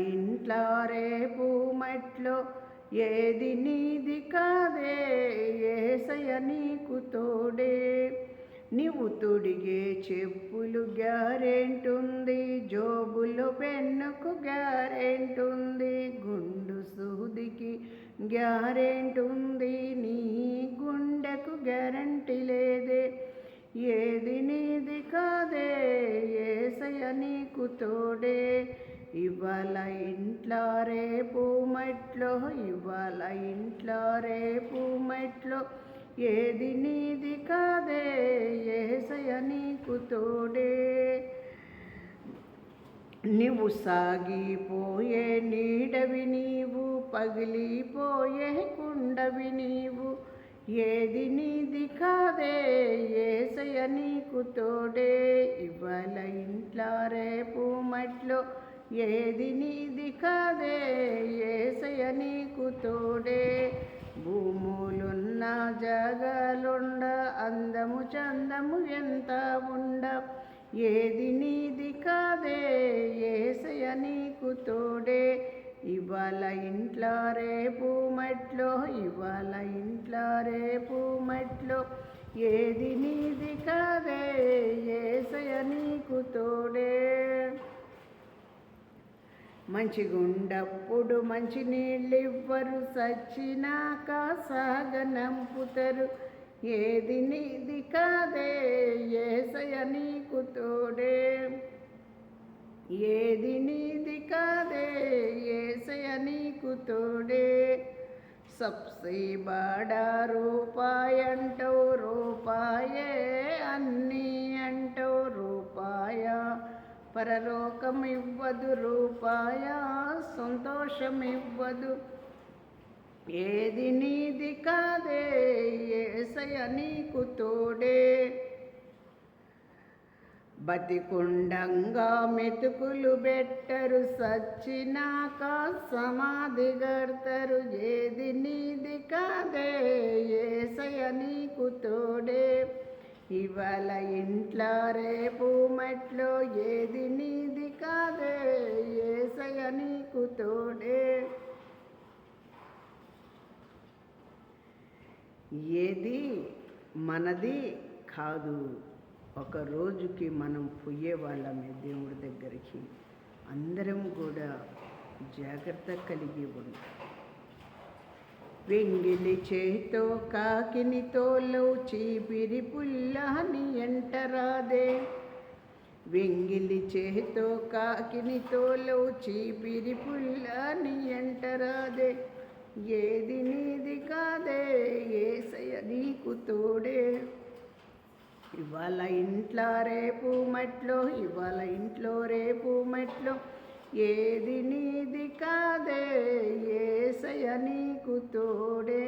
ఇంట్లో రేపు మట్లో ఏది నీది కాదే యేసయ్య నీకు తోడే. నీవు తొడిగే చెప్పులు గ్యారెంటుంది, జోబులో పెన్నుకు గ్యారెంటుంది, గుండు సూదికి గ్యారెంటుంది, నీ గుండెకు గ్యారంటీ లేదే. ఏది నీది కాదే యేసయ్య నీకు తోడే. ఇవాళ ఇంట్లో రేపు మట్లో, ఇవాళ ఇంట్లో రేపు మట్లో ఏది నీది కాదే యేసయ్య నీకు తోడే. నీవు సాగిపోయే నీడవి నీవు, పగిలిపోయే కుండవి నీవు, ఏది నీది కాదే యేసయ్య నీకు తోడే. ఇవాళ ఇంట్లో రేపు మట్లో ఏది నీది కాదే యేసయ్య నీకు తోడే. భూములున్న జగలుండ, అందము చందము ఎంత ఉండ, ఏది నీది కాదే యేసయ్య నీకు తోడే. ఇవాళ ఇంట్లో రేపు మట్లో, ఇవాళ ఇంట్లో రేపు మట్లో ఏది నీది కాదే యేసయ్య నీకు తోడే. మంచిగుండప్పుడు మంచి నీళ్ళివ్వరు, సచ్చినాక సాగనంపుతారు, ఏది నీది కాదే యేసయ్య నీకు తోడే. ఏది నీది కాదే యేసయ్య నీకు తోడే. సబ్సే బడా రూపాయి అంటావు, రూపాయే అన్నీ అంటావు, రూపాయ పరలోకం ఇవ్వదు, రూపాయ సంతోషం ఇవ్వదు, ఏది నీది కాదే యేసయ్య నీకు తోడే. బతికుండంగా మెతుకులు బెట్టరు, సచ్చినాక సమాధి గడతారు, ఏది నీది కాదే యేసయ్య నీకు తోడే. ఇవాళ ఇంట్లో రేపు మట్లో ఏది నీది కాదే యేసయ్య నీకు తోడే. ఏది మనది కాదు, ఒక రోజుకి మనం పోయే వాళ్ళమే దేవుడి దగ్గరికి. అందరం కూడా జాగ్రత్త కలిగి ఉంటాం. వెంగిలి చేతో కాకిని తోలు, చీపిరి పుల్లని ఎంటరాదే. వెంగిలి చేతో కాకిని తోలు, చీపిరి పుల్లని ఎంటరాదే, ఏది నీది కాదే యేసయ్య నీకు తోడే. ఇవాళ ఇంట్లో రేపు మట్లో, ఇవాళ ఇంట్లో రేపు మట్లో ఏది నీది కాదే యేసయ్య నీకు తోడే.